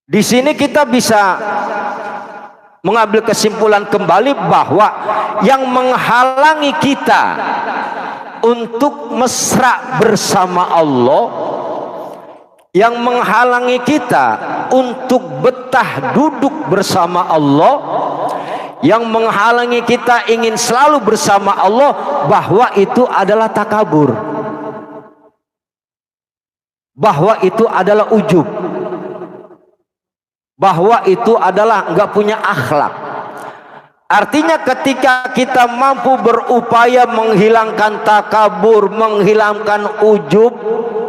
Di sini kita bisa mengambil kesimpulan kembali bahwa yang menghalangi kita untuk mesra bersama Allah, yang menghalangi kita untuk betah duduk bersama Allah, yang menghalangi kita ingin selalu bersama Allah, bahwa itu adalah takabur, bahwa itu adalah ujub, bahwa itu adalah nggak punya akhlak. Artinya ketika kita mampu berupaya menghilangkan takabur, menghilangkan ujub,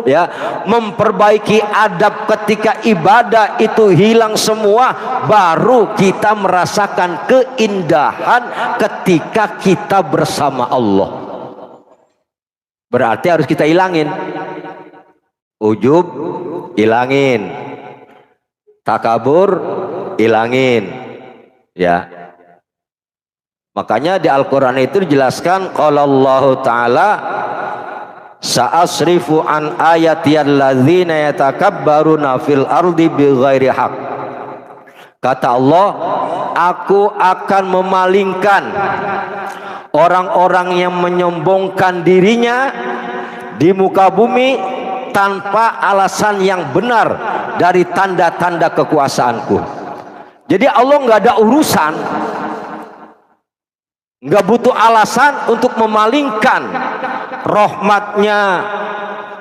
ya, memperbaiki adab ketika ibadah itu hilang semua, baru kita merasakan keindahan ketika kita bersama Allah. Berarti harus kita hilangin ujub, hilangin takabur, hilangin, ya. Makanya di Al-Quran itu dijelaskan, qala Allah Ta'ala, sa'asrifu an ayatiyal ladzina yatakabbaruna fil ardi bighairi haq. Kata Allah, aku akan memalingkan orang-orang yang menyombongkan dirinya di muka bumi tanpa alasan yang benar dari tanda-tanda kekuasaanku. Jadi Allah nggak ada urusan, nggak butuh alasan untuk memalingkan rahmatnya,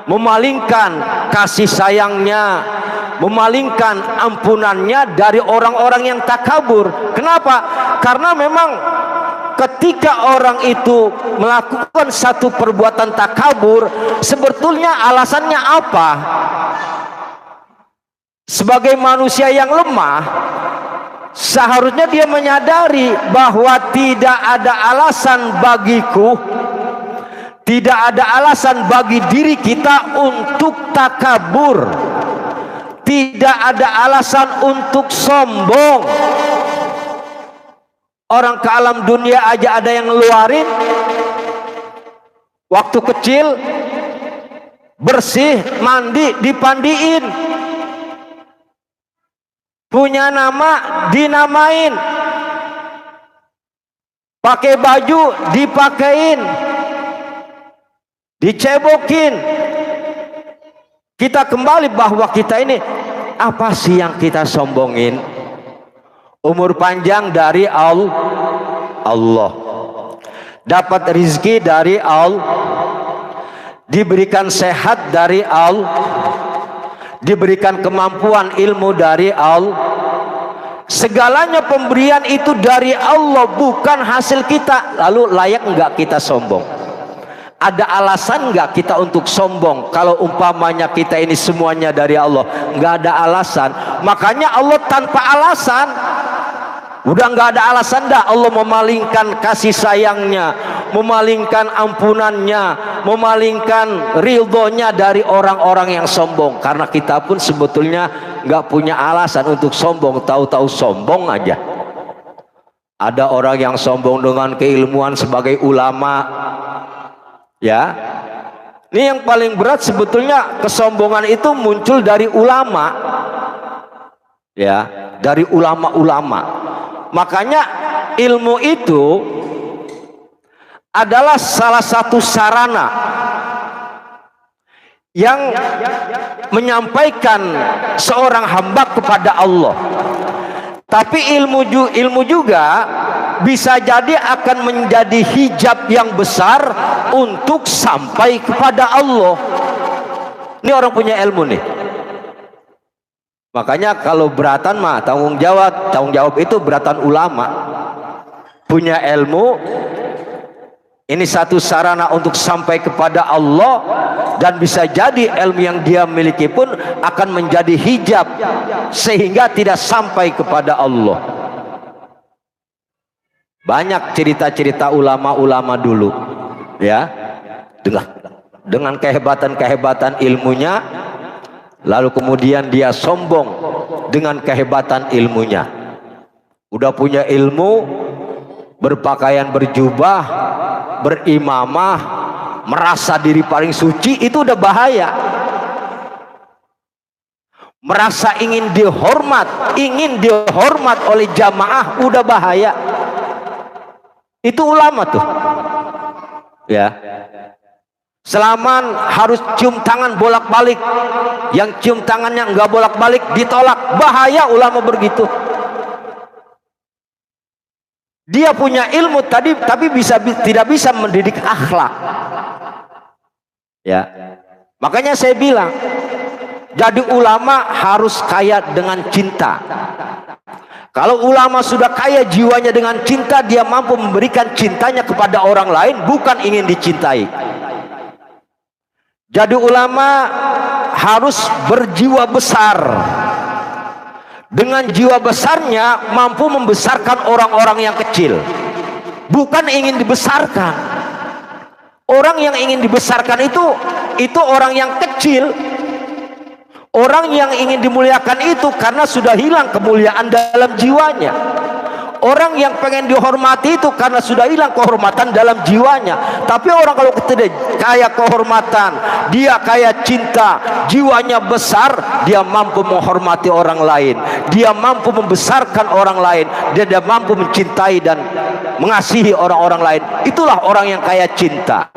memalingkan kasih sayangnya, memalingkan ampunannya dari orang-orang yang takabur. Kenapa? Karena memang ketika orang itu melakukan satu perbuatan takabur, sebetulnya alasannya apa? Sebagai manusia yang lemah, seharusnya dia menyadari bahwa tidak ada alasan bagiku, tidak ada alasan bagi diri kita untuk takabur, tidak ada alasan untuk sombong. Orang ke alam dunia aja ada yang ngeluarin waktu kecil, bersih, mandi, dipandiin, punya nama, dinamain, pakai baju, dipakein, dicebokin. Kita kembali bahwa kita ini, apa sih yang kita sombongin? Umur panjang dari Allah, dapat rizki dari Allah, diberikan sehat dari Allah, diberikan kemampuan ilmu dari Allah. Segalanya pemberian itu dari Allah, bukan hasil kita. Lalu layak enggak kita sombong? Ada alasan enggak kita untuk sombong kalau umpamanya kita ini semuanya dari Allah? Enggak ada alasan. Makanya Allah tanpa alasan, udah enggak ada alasan dah Allah memalingkan kasih sayangnya, memalingkan ampunannya, memalingkan ridhonya dari orang-orang yang sombong. Karena kita pun sebetulnya nggak punya alasan untuk sombong, tahu-tahu sombong aja. Ada orang yang sombong dengan keilmuan sebagai ulama, ya. Ini yang paling berat sebetulnya, kesombongan itu muncul dari ulama, ya, dari ulama-ulama. Makanya ilmu itu adalah salah satu sarana yang menyampaikan seorang hamba kepada Allah. Tapi ilmu juga bisa jadi akan menjadi hijab yang besar untuk sampai kepada Allah. Ini orang punya ilmu nih. Makanya kalau beratan mah tanggung jawab itu beratan ulama. Punya ilmu, ini satu sarana untuk sampai kepada Allah, dan bisa jadi ilmu yang dia miliki pun akan menjadi hijab sehingga tidak sampai kepada Allah. Banyak cerita-cerita ulama-ulama dulu, ya, dengan kehebatan-kehebatan ilmunya, lalu kemudian dia sombong dengan kehebatan ilmunya. Udah punya ilmu, berpakaian berjubah, berimamah, merasa diri paling suci, itu udah bahaya. merasa ingin dihormat oleh jamaah, udah bahaya. Itu ulama tuh, ya. Selaman harus cium tangan bolak-balik, yang cium tangannya nggak bolak-balik ditolak. Bahaya ulama begitu. Dia punya ilmu tadi, tapi tidak bisa mendidik akhlak. Ya, makanya saya bilang, jadi ulama harus kaya dengan cinta. Kalau ulama sudah kaya jiwanya dengan cinta, dia mampu memberikan cintanya kepada orang lain, bukan ingin dicintai. Jadi ulama harus berjiwa besar. Dengan jiwa besarnya mampu membesarkan orang-orang yang kecil, bukan ingin dibesarkan. Orang yang ingin dibesarkan itu orang yang kecil. Orang yang ingin dimuliakan itu karena sudah hilang kemuliaan dalam jiwanya. Orang yang pengen dihormati itu karena sudah hilang kehormatan dalam jiwanya. Tapi orang kalau tidak kaya kehormatan, dia kaya cinta, jiwanya besar, dia mampu menghormati orang lain, dia mampu membesarkan orang lain, dia mampu mencintai dan mengasihi orang-orang lain. Itulah orang yang kaya cinta.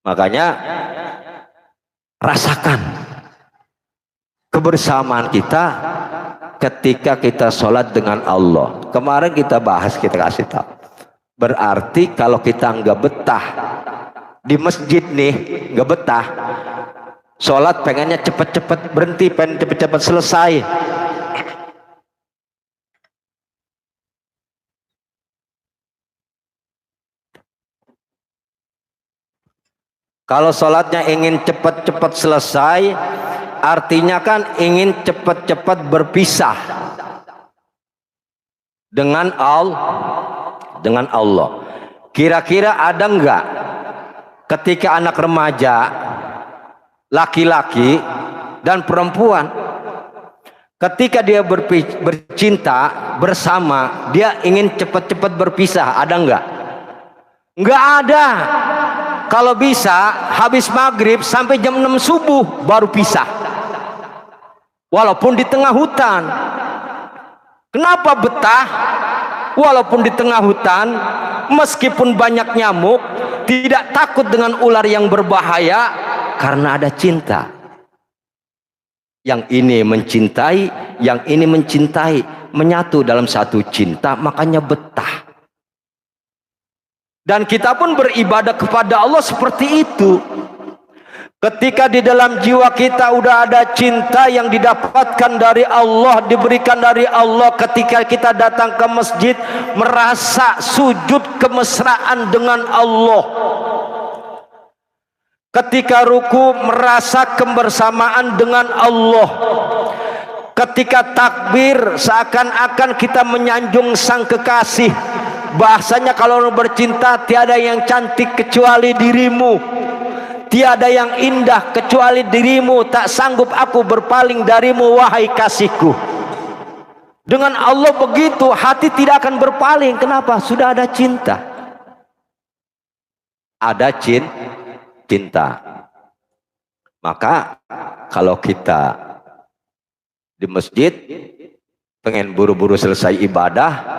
Makanya rasakan kebersamaan kita ketika kita sholat dengan Allah. Kemarin kita bahas, kita kasih tahu. Berarti kalau kita nggak betah di masjid nih, nggak betah sholat, pengennya cepet-cepet berhenti, pengen cepet-cepet selesai. Kalau sholatnya ingin cepat-cepat selesai, artinya kan ingin cepat-cepat berpisah dengan Allah. Kira-kira ada enggak ketika anak remaja, laki-laki dan perempuan, ketika dia bercinta bersama, dia ingin cepat-cepat berpisah, ada enggak? Enggak ada. Kalau bisa habis maghrib sampai jam 6 subuh baru pisah, walaupun di tengah hutan. Kenapa betah? Walaupun di tengah hutan, meskipun banyak nyamuk, tidak takut dengan ular yang berbahaya, karena ada cinta. Yang ini mencintai, yang ini mencintai, menyatu dalam satu cinta, makanya betah. Dan kita pun beribadah kepada Allah seperti itu. Ketika di dalam jiwa kita udah ada cinta yang didapatkan dari Allah, diberikan dari Allah, ketika kita datang ke masjid merasa sujud kemesraan dengan Allah. Ketika ruku merasa kebersamaan dengan Allah. Ketika takbir seakan-akan kita menyanjung sang kekasih. Bahasanya kalau bercinta, tiada yang cantik kecuali dirimu, tiada yang indah kecuali dirimu, tak sanggup aku berpaling darimu wahai kasihku. Dengan Allah begitu, hati tidak akan berpaling. Kenapa? Sudah ada cinta. Ada cinta. Maka kalau kita di masjid pengen buru-buru selesai ibadah,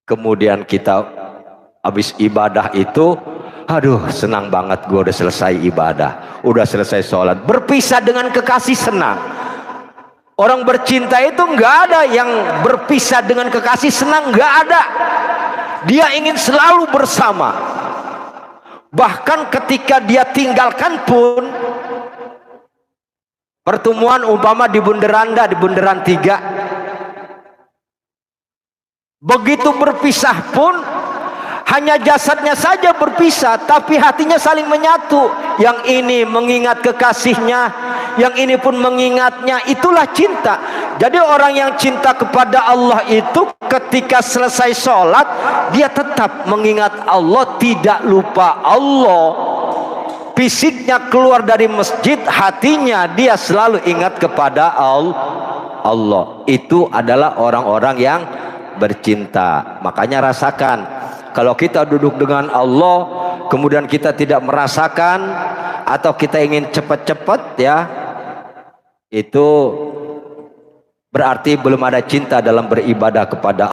kemudian kita habis ibadah itu, aduh senang banget gue udah selesai ibadah, udah selesai sholat, berpisah dengan kekasih senang. Orang bercinta itu nggak ada yang berpisah dengan kekasih senang, nggak ada. Dia ingin selalu bersama. Bahkan ketika dia tinggalkan pun, pertemuan umpama di Bunderanda, di Bundaran 3, begitu berpisah pun hanya jasadnya saja berpisah, tapi hatinya saling menyatu. Yang ini mengingat kekasihnya, yang ini pun mengingatnya. Itulah cinta. Jadi orang yang cinta kepada Allah itu ketika selesai sholat, dia tetap mengingat Allah, tidak lupa Allah. Fisiknya keluar dari masjid, hatinya dia selalu ingat kepada Allah. Itu adalah orang-orang yang bercinta. Makanya rasakan, kalau kita duduk dengan Allah, kemudian kita tidak merasakan atau kita ingin cepat-cepat, ya, itu berarti belum ada cinta dalam beribadah kepada